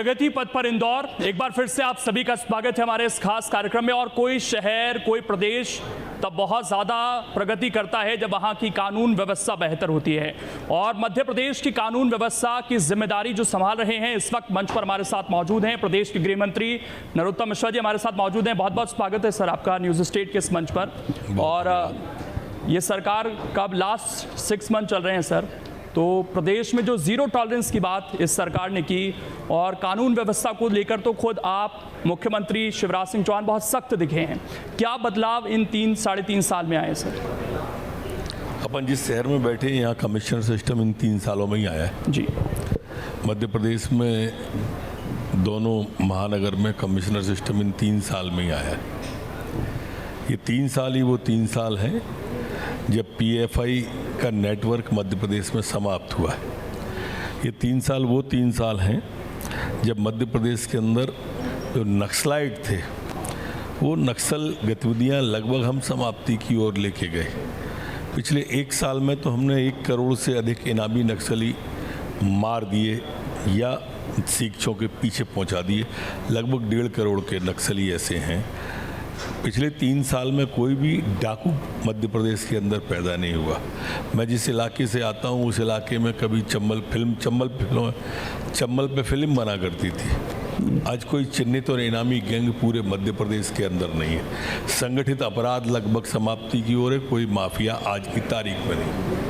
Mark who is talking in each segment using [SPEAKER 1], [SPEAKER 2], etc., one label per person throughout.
[SPEAKER 1] प्रगति पथ पर इंदौर, एक बार फिर से आप सभी का स्वागत है हमारे इस खास कार्यक्रम में। और कोई शहर, कोई प्रदेश तब बहुत ज़्यादा प्रगति करता है जब वहाँ की कानून व्यवस्था बेहतर होती है। और मध्य प्रदेश की कानून व्यवस्था की जिम्मेदारी जो संभाल रहे हैं, इस वक्त मंच पर हमारे साथ मौजूद हैं प्रदेश के गृह मंत्री नरोत्तम मिश्रा जी हमारे साथ मौजूद हैं। बहुत बहुत स्वागत है सर आपका न्यूज़ स्टेट के इस मंच पर। और ये सरकार का अब लास्ट 6 मंथ चल रहे हैं सर, तो प्रदेश में जो जीरो टॉलरेंस की बात इस सरकार ने की और कानून व्यवस्था को लेकर तो खुद आप मुख्यमंत्री शिवराज सिंह चौहान बहुत सख्त दिखे हैं। क्या बदलाव इन 3-3.5 साल में आए सर?
[SPEAKER 2] अपन जिस शहर में बैठे हैं यहाँ कमिश्नर सिस्टम इन 3 सालों में ही आया है
[SPEAKER 1] जी।
[SPEAKER 2] मध्य प्रदेश में दोनों महानगर में कमिश्नर सिस्टम इन 3 साल में ही आया है। ये 3 साल ही वो 3 साल हैं जब पीएफआई का नेटवर्क मध्य प्रदेश में समाप्त हुआ है। ये 3 साल वो 3 साल हैं जब मध्य प्रदेश के अंदर जो नक्सलाइट थे वो नक्सल गतिविधियां लगभग हम समाप्ति की ओर लेके गए। पिछले 1 साल में तो हमने 1 करोड़ से अधिक इनामी नक्सली मार दिए या सीखों के पीछे पहुंचा दिए। लगभग 1.5 करोड़ के नक्सली ऐसे हैं। पिछले 3 साल में कोई भी डाकू मध्य प्रदेश के अंदर पैदा नहीं हुआ। मैं जिस इलाके से आता हूँ उस इलाके में कभी चंबल पे फिल्म बना करती थी। आज कोई चिन्हित और इनामी गैंग पूरे मध्य प्रदेश के अंदर नहीं है। संगठित अपराध लगभग समाप्ति की ओर है। कोई माफिया आज की तारीख में नहीं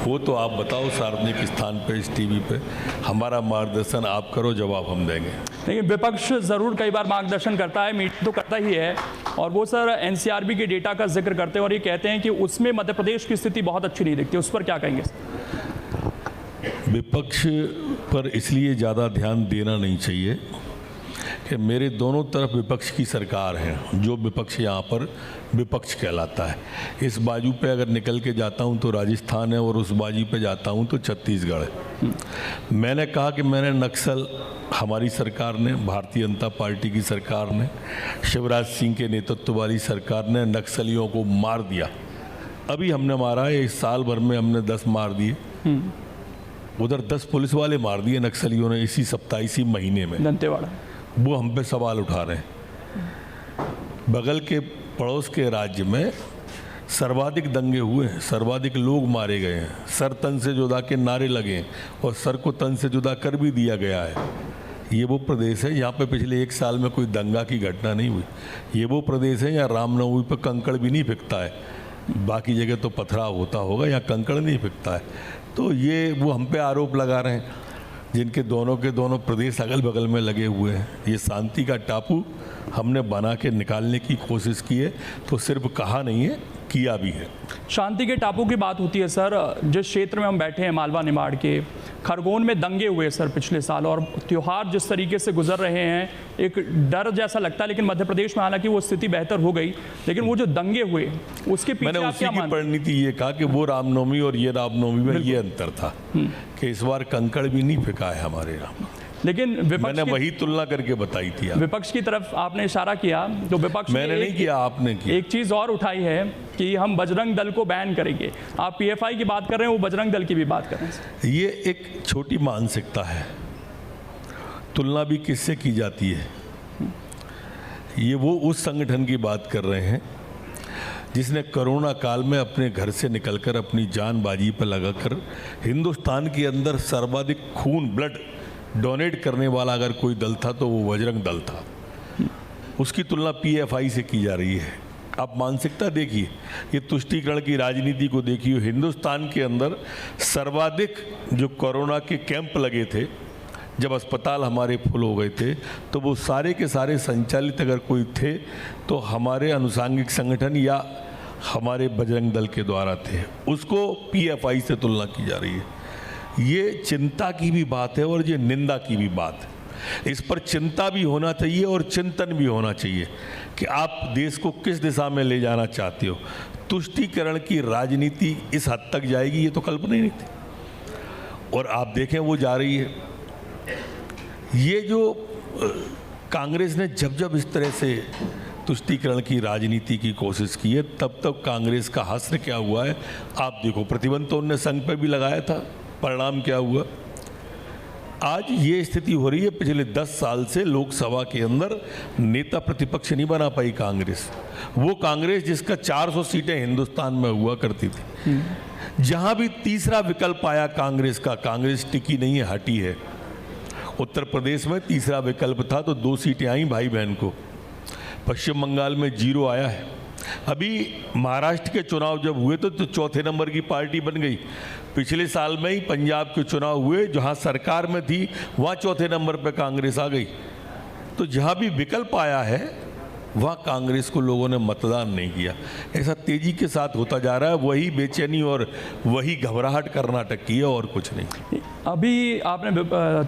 [SPEAKER 2] हो। तो आप बताओ सार्वजनिक स्थान पे, इस टीवी पे हमारा मार्गदर्शन आप करो, जवाब हम देंगे।
[SPEAKER 1] लेकिन विपक्ष ज़रूर कई बार मार्गदर्शन करता है, मीडिया तो करता ही है। और वो सर एनसीआरबी के डेटा का जिक्र करते हैं और ये कहते हैं कि उसमें मध्य प्रदेश की स्थिति बहुत अच्छी नहीं दिखती। उस पर क्या कहेंगे?
[SPEAKER 2] विपक्ष पर इसलिए ज़्यादा ध्यान देना नहीं चाहिए कि मेरे दोनों तरफ विपक्ष की सरकार है। जो विपक्ष यहाँ पर विपक्ष कहलाता है। इस बाजू पे अगर निकल के जाता हूँ तो राजस्थान है और उस बाजू पे जाता हूँ तो छत्तीसगढ़ है। मैंने कहा कि मैंने नक्सल, हमारी सरकार ने, भारतीय जनता पार्टी की सरकार ने, शिवराज सिंह के नेतृत्व वाली सरकार ने नक्सलियों को मार दिया। अभी हमने मारा है, इस साल भर में हमने 10 मार दिए। उधर 10 पुलिस वाले मार दिए नक्सलियों ने इसी सप्ताह, इसी महीने में।
[SPEAKER 1] दंतेवाड़ा
[SPEAKER 2] वो हम पे सवाल उठा रहे हैं। बगल के पड़ोस के राज्य में सर्वाधिक दंगे हुए हैं, सर्वाधिक लोग मारे गए हैं, सर तन से जुदा के नारे लगे हैं और सर को तन से जुदा कर भी दिया गया है। ये वो प्रदेश है यहाँ पे पिछले 1 साल में कोई दंगा की घटना नहीं हुई। ये वो प्रदेश है यहाँ रामनवमी पर कंकड़ भी नहीं फेंकता है। बाकी जगह तो पथराव होता होगा, यहाँ कंकड़ नहीं फेंकता है। तो ये वो हम पे आरोप लगा रहे हैं जिनके दोनों के दोनों प्रदेश अगल बगल में लगे हुए हैं। ये शांति का टापू हमने बना के निकालने की कोशिश की है, तो सिर्फ कहा नहीं है, किया भी है।
[SPEAKER 1] शांति के टापू की बात होती है सर। जिस क्षेत्र में हम बैठे हैं मालवा निमाड़ के, खरगोन में दंगे हुए सर पिछले साल, और त्यौहार जिस तरीके से गुजर रहे हैं एक डर जैसा लगता है। लेकिन मध्य प्रदेश में हालांकि वो स्थिति बेहतर हो गई, लेकिन वो जो दंगे हुए उसके पीछे
[SPEAKER 2] मैंने उसी की परिणति ये कहा कि वो रामनवमी और ये रामनवमी में ये अंतर था कि इस बार कंकड़ भी नहीं फेंका है हमारे यहाँ।
[SPEAKER 1] लेकिन
[SPEAKER 2] मैंने वही तुलना करके बताई थी।
[SPEAKER 1] विपक्ष की तरफ आपने इशारा किया तो विपक्ष
[SPEAKER 2] मैंने नहीं किया, आपने किया।
[SPEAKER 1] एक चीज और उठाई है कि हम बजरंग दल को बैन करेंगे। आप पीएफआई की बात कर रहे हैं, वो बजरंग दल की भी बात कर रहे हैं।
[SPEAKER 2] ये एक छोटी मानसिकता है। तुलना भी किससे की जाती है? ये वो उस संगठन की बात कर रहे हैं जिसने कोरोना काल में अपने घर से निकलकर अपनी जान बाजी पर लगाकर हिंदुस्तान के अंदर सर्वाधिक खून, ब्लड डोनेट करने वाला अगर कोई दल था तो वो बजरंग दल था। उसकी तुलना पीएफआई से की जा रही है। आप मानसिकता देखिए, ये तुष्टीकरण की राजनीति को देखिए। हिंदुस्तान के अंदर सर्वाधिक जो कोरोना के कैंप लगे थे, जब अस्पताल हमारे फुल हो गए थे, तो वो सारे के सारे संचालित अगर कोई थे तो हमारे अनुसांगिक संगठन या हमारे बजरंग दल के द्वारा थे। उसको पीएफआई से तुलना की जा रही है। ये चिंता की भी बात है और ये निंदा की भी बात है। इस पर चिंता भी होना चाहिए और चिंतन भी होना चाहिए कि आप देश को किस दिशा में ले जाना चाहते हो। तुष्टीकरण की राजनीति इस हद तक जाएगी, ये तो कल्पना ही नहीं थी। और आप देखें वो जा रही है। ये जो कांग्रेस ने जब इस तरह से तुष्टीकरण की राजनीति की कोशिश की है, तब तक कांग्रेस का हश्र क्या हुआ है आप देखो। प्रतिबंध तो उनने संघ पे भी लगाया था, परिणाम क्या हुआ? आज ये स्थिति हो रही है। पिछले 10 साल से लोकसभा के अंदर नेता प्रतिपक्ष नहीं बना पाई कांग्रेस। वो कांग्रेस जिसका 400 सीटें हिंदुस्तान में हुआ करती थी, जहां भी तीसरा विकल्प आया कांग्रेस का, कांग्रेस टिकी नहीं है, हटी है। उत्तर प्रदेश में तीसरा विकल्प था तो 2 सीटें आई भाई बहन को। पश्चिम बंगाल में 0 आया है। अभी महाराष्ट्र के चुनाव जब हुए तो चौथे नंबर की पार्टी बन गई। पिछले साल में ही पंजाब के चुनाव हुए, जहां सरकार में थी वहां चौथे नंबर पर कांग्रेस आ गई। तो जहां भी विकल्प आया है वहाँ कांग्रेस को लोगों ने मतदान नहीं किया। ऐसा तेजी के साथ होता जा रहा है। वही बेचैनी और वही घबराहट कर्नाटक की है और कुछ नहीं।
[SPEAKER 1] अभी आपने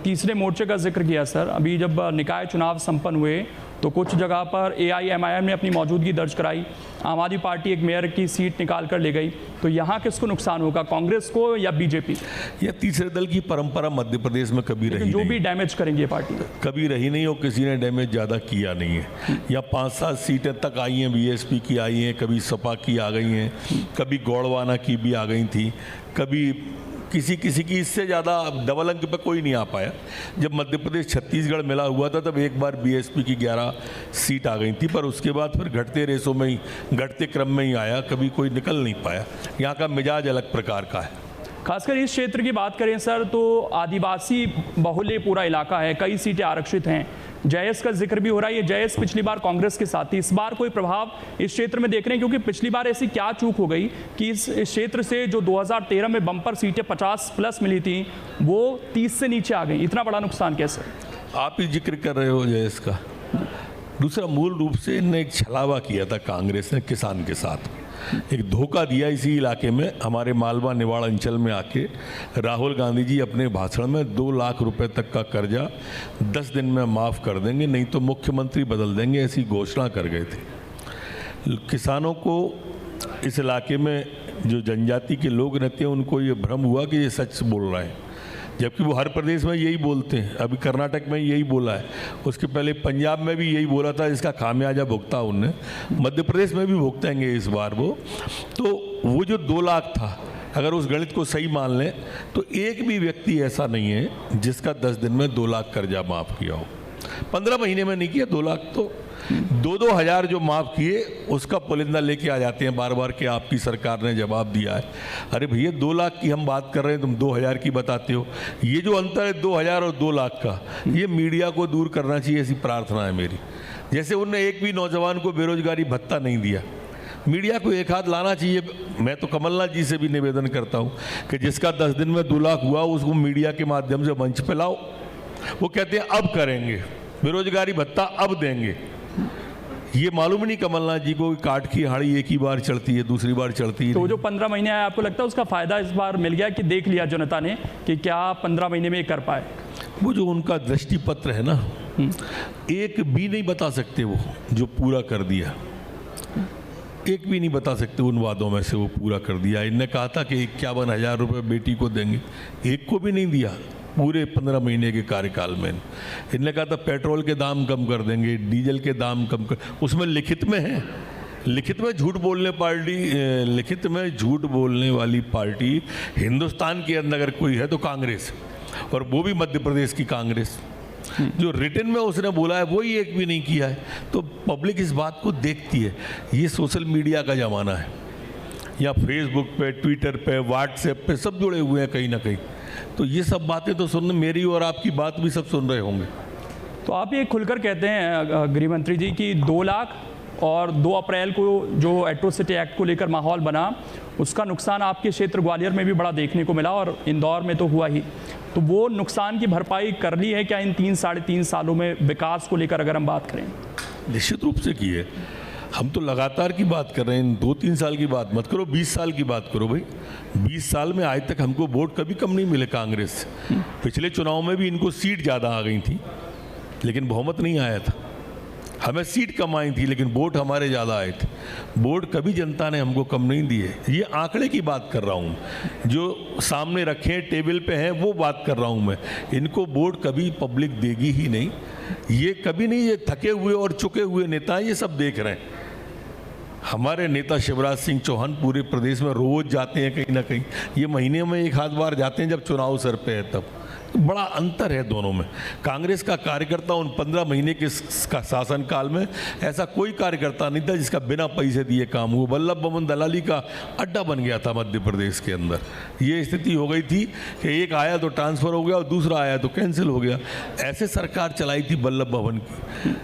[SPEAKER 1] तीसरे मोर्चे का जिक्र किया सर। अभी जब निकाय चुनाव संपन्न हुए तो कुछ जगह पर AIMIM ने अपनी मौजूदगी दर्ज कराई। आम आदमी पार्टी एक मेयर की सीट निकाल कर ले गई। तो यहाँ किसको नुकसान होगा, कांग्रेस को या बीजेपी?
[SPEAKER 2] यह तीसरे दल की परंपरा मध्य प्रदेश में कभी रही
[SPEAKER 1] जो
[SPEAKER 2] नहीं।
[SPEAKER 1] भी डैमेज करेंगे पार्टी
[SPEAKER 2] कभी रही नहीं और किसी ने डैमेज ज़्यादा किया नहीं है। या 5-7 सीटें तक आई हैं, BSP की आई हैं, कभी सपा की आ गई हैं, कभी गौड़वाना की भी आ गई थी, कभी किसी की। इससे ज़्यादा डबल अंक पे कोई नहीं आ पाया। जब मध्य प्रदेश छत्तीसगढ़ मिला हुआ था तब एक बार BSP की 11 सीट आ गई थी, पर उसके बाद फिर घटते रेसों में ही, घटते क्रम में ही आया, कभी कोई निकल नहीं पाया। यहाँ का मिजाज अलग प्रकार का है।
[SPEAKER 1] खासकर इस क्षेत्र की बात करें सर तो आदिवासी बहुल ये पूरा इलाका है, कई सीटें आरक्षित हैं। JS का जिक्र भी हो रहा है। ये JS पिछली बार कांग्रेस के साथ थी। इस बार कोई प्रभाव इस क्षेत्र में देख रहे हैं? क्योंकि पिछली बार ऐसी क्या चूक हो गई कि इस क्षेत्र से जो 2013 में बम्पर सीटें 50+ मिली थी वो 30 से नीचे आ गई। इतना बड़ा नुकसान कैसे?
[SPEAKER 2] आप ही जिक्र कर रहे हो JS का। दूसरा, मूल रूप से इनने एक छलावा किया था कांग्रेस ने किसान के साथ। एक धोखा दिया इसी इलाके में। हमारे मालवा निवाड़ अंचल में आके राहुल गांधी जी अपने भाषण में 2 लाख रुपए तक का कर्जा 10 दिन में माफ़ कर देंगे, नहीं तो मुख्यमंत्री बदल देंगे, ऐसी घोषणा कर गए थे। किसानों को इस इलाके में जो जनजाति के लोग रहते हैं उनको ये भ्रम हुआ कि ये सच बोल रहे हैं, जबकि वो हर प्रदेश में यही बोलते हैं। अभी कर्नाटक में यही बोला है, उसके पहले पंजाब में भी यही बोला था, इसका खामियाजा भुगता उनने। मध्य प्रदेश में भी भुगतेंगे इस बार वो। तो वो जो 2 लाख था, अगर उस गणित को सही मान लें तो एक भी व्यक्ति ऐसा नहीं है जिसका 10 दिन में 2 लाख कर्जा माफ़ किया हो। 15 महीने में नहीं किया 2 लाख, तो 2-2 हज़ार जो माफ़ किए उसका पुलिंदा लेके आ जाते हैं बार बार कि आपकी सरकार ने जवाब दिया है। अरे भैया 2 लाख की हम बात कर रहे हैं, तुम 2,000 की बताते हो। ये जो अंतर है 2,000 और 2 लाख का, ये मीडिया को दूर करना चाहिए, ऐसी प्रार्थना है मेरी। जैसे उनने एक भी नौजवान को बेरोजगारी भत्ता नहीं दिया, मीडिया को एक हाथ लाना चाहिए। मैं तो कमलनाथ जी से भी निवेदन करता हूँ कि जिसका 10 दिन में 2 लाख हुआ उसको मीडिया के माध्यम से मंच पे लाओ। वो कहते हैं अब करेंगे, बेरोजगारी भत्ता अब देंगे। ये मालूम नहीं कमलनाथ जी को काट की हाड़ी एक ही बार चढ़ती है, दूसरी बार चढ़ती है।
[SPEAKER 1] तो जो 15 महीने आया, आपको लगता है उसका फायदा इस बार मिल गया कि देख लिया जनता ने कि क्या 15 महीने में ये कर पाए?
[SPEAKER 2] वो जो उनका दृष्टि पत्र है ना, एक भी नहीं बता सकते वो जो पूरा कर दिया। एक भी नहीं बता सकते उन वादों में से वो पूरा कर दिया। इनने कहा था कि 51,000 रुपये बेटी को देंगे, एक को भी नहीं दिया पूरे 15 महीने के कार्यकाल में। इनने कहा था पेट्रोल के दाम कम कर देंगे, डीजल के दाम कम कर, उसमें लिखित में है। लिखित में झूठ बोलने वाली पार्टी हिंदुस्तान के अंदर अगर कोई है तो कांग्रेस, और वो भी मध्य प्रदेश की कांग्रेस। जो रिटर्न में उसने बोला है वही एक भी नहीं किया है। तो पब्लिक इस बात को देखती है। ये सोशल मीडिया का ज़माना है, या फेसबुक पे, ट्विटर पे, व्हाट्सएप पे सब जुड़े हुए हैं कहीं ना कहीं। तो ये सब बातें तो सुन, मेरी और आपकी बात भी सब सुन रहे होंगे।
[SPEAKER 1] तो आप ये खुलकर कहते हैं गृह मंत्री जी कि 2 लाख और 2 अप्रैल को जो एट्रोसिटी एक्ट को लेकर माहौल बना, उसका नुकसान आपके क्षेत्र ग्वालियर में भी बड़ा देखने को मिला और इंदौर में तो हुआ ही। तो वो नुकसान की भरपाई कर ली है क्या इन 3-3.5 सालों में विकास को लेकर अगर हम बात करें?
[SPEAKER 2] निश्चित रूप से की है। हम तो लगातार की बात कर रहे हैं, 2-3 साल की बात मत करो, 20 साल की बात करो भाई। 20 साल में आज तक हमको वोट कभी कम नहीं मिले कांग्रेस से। पिछले चुनाव में भी इनको सीट ज़्यादा आ गई थी लेकिन बहुमत नहीं आया था। हमें सीट कम आई थी लेकिन वोट हमारे ज़्यादा आए थे। वोट कभी जनता ने हमको कम नहीं दिए। ये आंकड़े की बात कर रहा हूँ, जो सामने रखे टेबल पे हैं वो बात कर रहा हूँ मैं। इनको वोट कभी पब्लिक देगी ही नहीं, ये कभी नहीं। ये थके हुए और चुके हुए नेता ये सब देख रहे हैं। हमारे नेता शिवराज सिंह चौहान पूरे प्रदेश में रोज जाते हैं कहीं ना कहीं। ये महीने में 1 आध बार जाते हैं जब चुनाव सर पे है तब। बड़ा अंतर है दोनों में। कांग्रेस का कार्यकर्ता उन 15 महीने के शासनकाल में ऐसा कोई कार्यकर्ता नहीं था जिसका बिना पैसे दिए काम हुआ। वल्लभ भवन दलाली का अड्डा बन गया था मध्य प्रदेश के अंदर। ये स्थिति हो गई थी कि एक आया तो ट्रांसफ़र हो गया और दूसरा आया तो कैंसिल हो गया। ऐसे सरकार चलाई थी वल्लभ भवन की।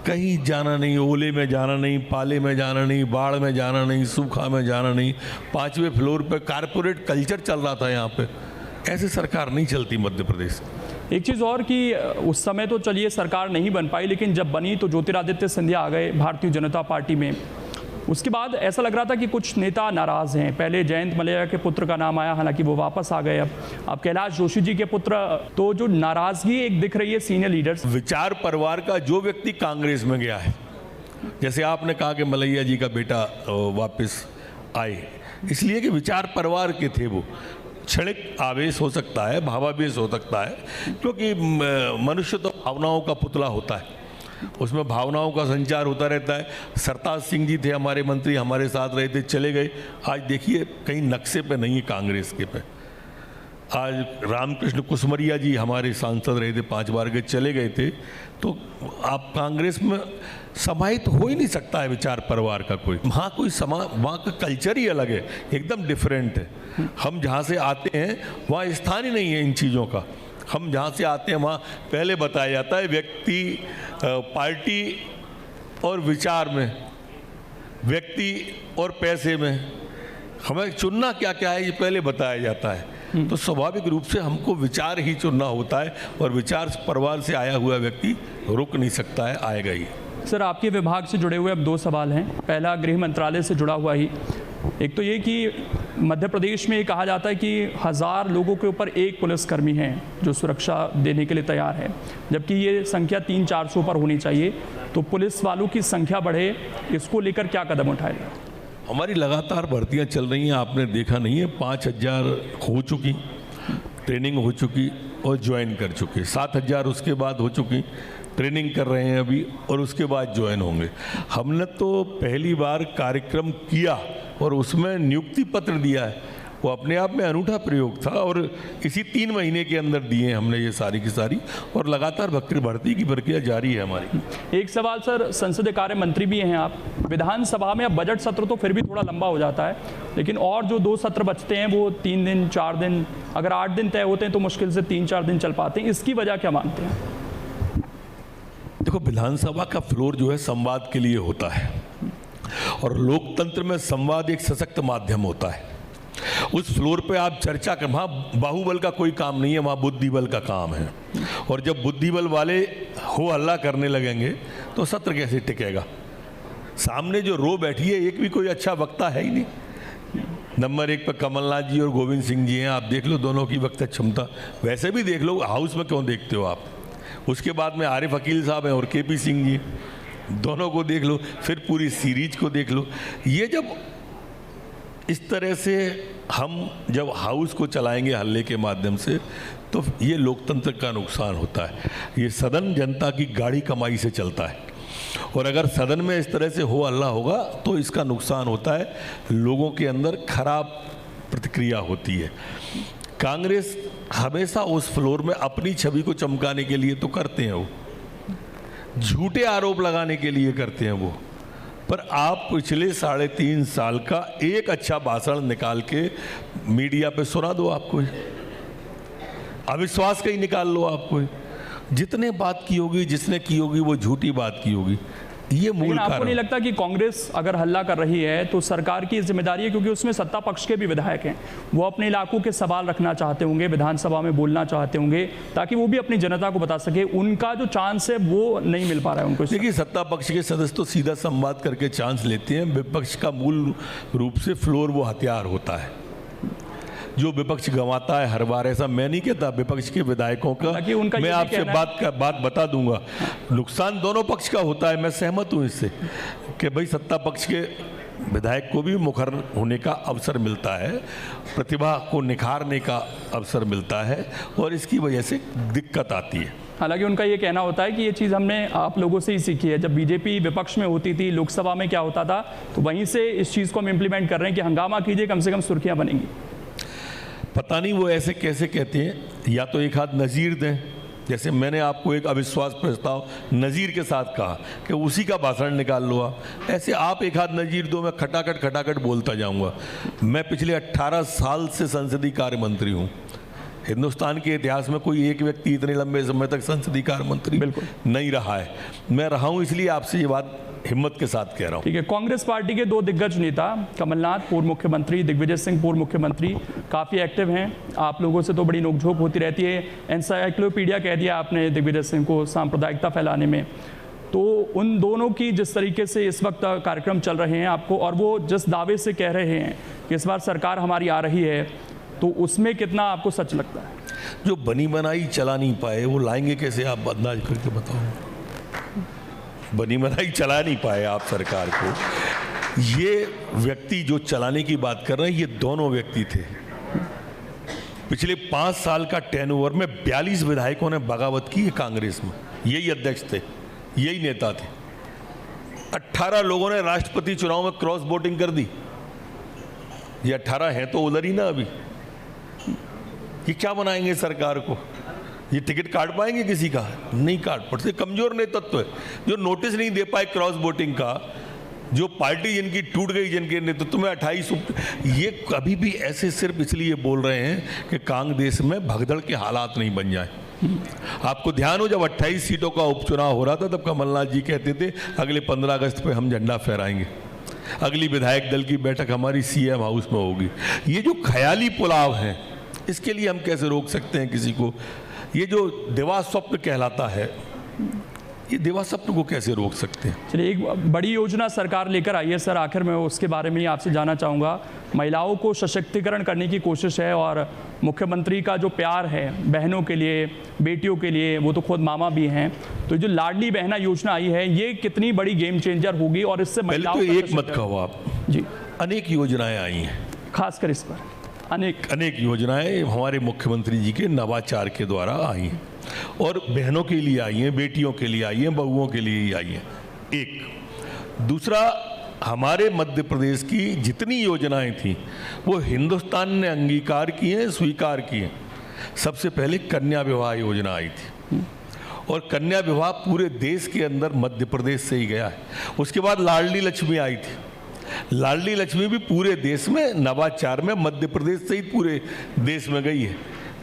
[SPEAKER 2] कहीं जाना नहीं, ओले में जाना नहीं, पाले में जाना नहीं, बाढ़ में जाना नहीं, सूखा में जाना नहीं, 5वें फ्लोर पे कारपोरेट कल्चर चल रहा था यहाँ पे। ऐसे सरकार नहीं चलती मध्य प्रदेश।
[SPEAKER 1] एक चीज़ और कि उस समय तो चलिए सरकार नहीं बन पाई, लेकिन जब बनी तो ज्योतिरादित्य सिंधिया आ गए भारतीय जनता पार्टी में। उसके बाद ऐसा लग रहा था कि कुछ नेता नाराज़ हैं। पहले जयंत मलैया के पुत्र का नाम आया, हालांकि वो वापस आ गए। अब कैलाश जोशी जी के पुत्र, तो जो नाराज़गी एक दिख रही है सीनियर लीडर्स।
[SPEAKER 2] विचार परिवार का जो व्यक्ति कांग्रेस में गया है, जैसे आपने कहा कि मलैया जी का बेटा वापस आए, इसलिए कि विचार परिवार के थे वो। क्षणिक आवेश हो सकता है, भावावेश हो सकता है, क्योंकि मनुष्य तो भावनाओं का पुतला होता है, उसमें भावनाओं का संचार होता रहता है। सरताज सिंह जी थे हमारे मंत्री, हमारे साथ रहे थे, चले गए। आज देखिए कहीं नक्शे पे नहीं है कांग्रेस के पे। आज रामकृष्ण कुसमरिया जी हमारे सांसद रहे थे, 5 बार के, चले गए थे। तो आप कांग्रेस में समाहित हो ही नहीं सकता है विचार परिवार का कोई। वहाँ कोई वहाँ का कल्चर ही अलग है, एकदम डिफरेंट है। हम जहाँ से आते हैं वहाँ स्थान ही नहीं है इन चीज़ों का। हम जहाँ से आते हैं वहाँ पहले बताया जाता है व्यक्ति, पार्टी और विचार में, व्यक्ति और पैसे में हमें चुनना क्या क्या है ये पहले बताया जाता है। तो स्वाभाविक रूप से हमको विचार ही चुनना होता है, और विचार परिवार से आया हुआ व्यक्ति रुक नहीं सकता है, आएगा ही।
[SPEAKER 1] सर, आपके विभाग से जुड़े हुए अब 2 सवाल हैं। पहला गृह मंत्रालय से जुड़ा हुआ ही। एक तो ये कि मध्य प्रदेश में ये कहा जाता है कि 1000 लोगों के ऊपर एक पुलिसकर्मी हैं जो सुरक्षा देने के लिए तैयार है, जबकि ये संख्या 300-400 पर होनी चाहिए। तो पुलिस वालों की संख्या बढ़े, इसको लेकर क्या कदम उठाएगा?
[SPEAKER 2] हमारी लगातार भर्तियां चल रही हैं, आपने देखा नहीं है। 5000 हो चुकी, ट्रेनिंग हो चुकी और ज्वाइन कर चुके। 7000 उसके बाद हो चुकी, ट्रेनिंग कर रहे हैं अभी, और उसके बाद ज्वाइन होंगे। हमने तो पहली बार कार्यक्रम किया और उसमें नियुक्ति पत्र दिया है। वो अपने आप में अनूठा प्रयोग था, और इसी 3 महीने के अंदर दिए हमने ये सारी की सारी, और लगातार भर्ती की प्रक्रिया जारी है हमारी।
[SPEAKER 1] एक सवाल सर, संसदीय कार्य मंत्री भी हैं आप। विधानसभा में अब बजट सत्र तो फिर भी थोड़ा लंबा हो जाता है, लेकिन और जो 2 सत्र बचते हैं वो 3 दिन 4 दिन, अगर 8 दिन तय होते हैं तो मुश्किल से 3-4 दिन चल पाते हैं। इसकी वजह क्या मानते हैं?
[SPEAKER 2] देखो, विधानसभा का फ्लोर जो है संवाद के लिए होता है, और लोकतंत्र में संवाद एक सशक्त माध्यम होता है। उस फ्लोर पे आप चर्चा कर, वहाँ बाहुबल का कोई काम नहीं है, वहाँ बुद्धिबल का काम है। और जब बुद्धिबल वाले हो हल्ला करने लगेंगे तो सत्र कैसे टिकेगा? सामने जो रो बैठी है, एक भी कोई अच्छा वक्ता है ही नहीं। नंबर 1 पे कमलनाथ जी और गोविंद सिंह जी हैं, आप देख लो दोनों की वक्ता क्षमता। वैसे भी देख लो, हाउस में क्यों देखते हो आप? उसके बाद में आरिफ अकील साहब हैं और केपी सिंह जी, दोनों को देख लो, फिर पूरी सीरीज को देख लो। ये जब इस तरह से हम जब हाउस को चलाएंगे हल्ले के माध्यम से, तो ये लोकतंत्र का नुकसान होता है। ये सदन जनता की गाड़ी कमाई से चलता है, और अगर सदन में इस तरह से हो हल्ला होगा तो इसका नुकसान होता है, लोगों के अंदर खराब प्रतिक्रिया होती है। कांग्रेस हमेशा उस फ्लोर में अपनी छवि को चमकाने के लिए तो करते हैं, वो झूठे आरोप लगाने के लिए करते हैं वो। पर आप पिछले 3.5 साल का एक अच्छा भाषण निकाल के मीडिया पे सुना दो, आपको अविश्वास का ही निकाल लो। आपको जितने बात की होगी, जिसने की होगी, वो झूठी बात की होगी। ये मूल कारण।
[SPEAKER 1] आपको नहीं लगता कि कांग्रेस अगर हल्ला कर रही है तो सरकार की जिम्मेदारी है, क्योंकि उसमें सत्ता पक्ष के भी विधायक हैं, वो अपने इलाकों के सवाल रखना चाहते होंगे, विधानसभा में बोलना चाहते होंगे, ताकि वो भी अपनी जनता को बता सके। उनका जो चांस है वो नहीं मिल पा रहा है उनको।
[SPEAKER 2] देखिए, सत्ता पक्ष के सदस्य तो सीधा संवाद करके चांस लेते हैं। विपक्ष का मूल रूप से फ्लोर वो हथियार होता है जो विपक्ष गंवाता है हर बार। ऐसा मैं नहीं कहता, विपक्ष के विधायकों का मैं आपसे बात बता दूंगा। नुकसान दोनों पक्ष का होता है, मैं सहमत हूं इससे कि भाई सत्ता पक्ष के विधायक को भी मुखर होने का अवसर मिलता है, प्रतिभा को निखारने का अवसर मिलता है, और इसकी वजह से दिक्कत आती है।
[SPEAKER 1] हालांकि उनका ये कहना होता है कि ये चीज़ हमने आप लोगों से ही सीखी है। जब बीजेपी विपक्ष में होती थी, लोकसभा में क्या होता था, तो वहीं से इस चीज़ को हम इम्प्लीमेंट कर रहे हैं कि हंगामा कीजिए, कम से कम सुर्खियाँ बनेंगी।
[SPEAKER 2] पता नहीं वो ऐसे कैसे कहते हैं, या तो एक हाथ नज़ीर दें, जैसे मैंने आपको एक अविश्वास प्रस्ताव नज़ीर के साथ कहा कि उसी का भाषण निकाल लो आप, ऐसे आप एक हाथ नज़ीर दो, मैं खटाखट बोलता जाऊंगा। मैं पिछले 18 साल से संसदीय कार्य मंत्री हूँ। हिंदुस्तान के इतिहास में कोई एक व्यक्ति इतने लंबे समय तक संसदीय कार्य मंत्री नहीं रहा है। मैं रहा हूँ, इसलिए आपसे ये बात हिम्मत के साथ कह रहा हूँ।
[SPEAKER 1] ठीक है, कांग्रेस पार्टी के दो दिग्गज नेता कमलनाथ पूर्व मुख्यमंत्री, दिग्विजय सिंह पूर्व मुख्यमंत्री काफ़ी एक्टिव हैं। आप लोगों से तो बड़ी नोकझोंक होती रहती है। एनसाइक्लोपीडिया कह दिया आपने दिग्विजय सिंह को सांप्रदायिकता फैलाने में। तो उन दोनों की जिस तरीके से इस वक्त कार्यक्रम चल रहे हैं आपको, और वो जिस दावे से कह रहे हैं कि इस बार सरकार हमारी आ रही है, तो उसमें कितना आपको सच लगता है?
[SPEAKER 2] जो बनी बनाई चला नहीं पाए वो लाएंगे कैसे, आप अंदाज करके बताओ। बनी बनाई चला नहीं पाए आप सरकार को। ये व्यक्ति जो चलाने की बात कर रहे हैं, ये दोनों व्यक्ति थे। पिछले 5 साल का टर्नओवर में 42 विधायकों ने बगावत की है कांग्रेस में। यही अध्यक्ष थे, यही नेता थे। 18 लोगों ने राष्ट्रपति चुनाव में क्रॉस वोटिंग कर दी। ये 18 हैं तो उधर ही ना अभी। ये क्या बनाएंगे सरकार को? ये टिकट काट पाएंगे किसी का? नहीं काट पड़ते। कमजोर नेतृत्व है जो नोटिस नहीं दे पाए क्रॉस वोटिंग का, जो पार्टी जिनकी टूट गई, जिनके नेतृत्व में 28, ये कभी भी ऐसे सिर्फ इसलिए बोल रहे हैं कि कांग्रेस में भगदड़ के हालात नहीं बन जाए। आपको ध्यान हो, जब 28 सीटों का उपचुनाव हो रहा था तब कमलनाथ जी कहते थे अगले 15 अगस्त पे हम झंडा फहराएंगे, अगली विधायक दल की बैठक हमारी सीएम हाउस में होगी। ये जो ख्याली पुलाव है, इसके लिए हम कैसे रोक सकते हैं किसी को? ये जो दिवा स्वप्न कहलाता है, ये दिवा स्वप्न को कैसे रोक सकते हैं?
[SPEAKER 1] चलिए, एक बड़ी योजना सरकार लेकर आई है सर, आखिर में उसके बारे में ही आपसे जानना चाहूँगा। महिलाओं को सशक्तिकरण करने की कोशिश है, और मुख्यमंत्री का जो प्यार है बहनों के लिए, बेटियों के लिए, वो तो खुद मामा भी हैं। तो जो लाडली बहना योजना आई है, ये कितनी बड़ी गेम चेंजर होगी? और इससे महिलाओं
[SPEAKER 2] पहले तो एक मत कहो आप
[SPEAKER 1] जी,
[SPEAKER 2] अनेक योजनाएं आई हैं,
[SPEAKER 1] खासकर इस पर
[SPEAKER 2] अनेक योजनाएं हमारे मुख्यमंत्री जी के नवाचार के द्वारा आई हैं, और बहनों के लिए आई हैं, बेटियों के लिए आई हैं, बहुओं के लिए ही आई हैं। एक दूसरा, हमारे मध्य प्रदेश की जितनी योजनाएं थी वो हिंदुस्तान ने अंगीकार की हैं, स्वीकार की हैं। सबसे पहले कन्या विवाह योजना आई थी, और कन्या विवाह पूरे देश के अंदर मध्य प्रदेश से ही गया है। उसके बाद लाडली लक्ष्मी आई थी। लाडली लक्ष्मी भी पूरे देश में नवाचार में मध्य प्रदेश से ही पूरे देश में गई है।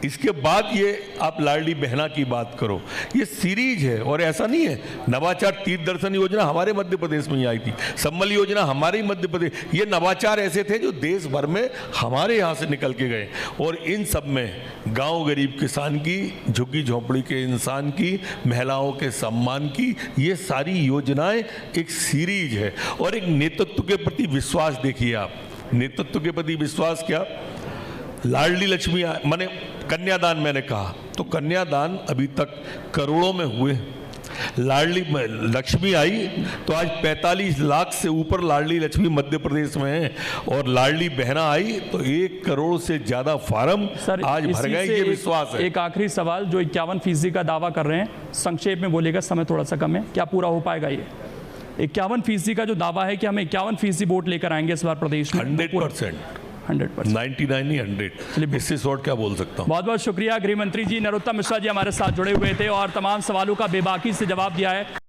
[SPEAKER 2] इसके बाद ये आप लाडली बहना की बात करो, ये सीरीज है। और ऐसा नहीं है, नवाचार तीर्थ दर्शन योजना हमारे मध्य प्रदेश में ही आई थी, सम्मल योजना हमारे ही मध्य प्रदेश। ये नवाचार ऐसे थे जो देश भर में हमारे यहाँ से निकल के गए, और इन सब में गांव गरीब किसान की, झुग्गी झोंपड़ी के इंसान की, महिलाओं के सम्मान की, ये सारी योजनाएं एक सीरीज है। और एक नेतृत्व के प्रति विश्वास देखिए आप, नेतृत्व के प्रति विश्वास क्या, लाडली लक्ष्मी माने कन्यादान मैंने कहा, तो कन्यादान अभी तक करोड़ों में हुए। लाडली लक्ष्मी आई तो आज 45 लाख से ऊपर लाडली लक्ष्मी मध्य प्रदेश में है, और लाडली बहना आई तो 1 करोड़ से ज्यादा फार्म आज भर गए। ये विश्वास है।
[SPEAKER 1] एक आखिरी सवाल, जो 51% का दावा कर रहे हैं, संक्षेप में बोलेगा, समय थोड़ा सा कम है, क्या पूरा हो पाएगा? ये 51% का जो दावा है कि हम 51% वोट लेकर आएंगे इस बार प्रदेश में,
[SPEAKER 2] 100%, 99 नहीं 100। इससे शॉर्ट क्या बोल सकता हूँ।
[SPEAKER 1] बहुत बहुत शुक्रिया गृह मंत्री जी नरोत्तम मिश्रा जी हमारे साथ जुड़े हुए थे और तमाम सवालों का बेबाकी से जवाब दिया है।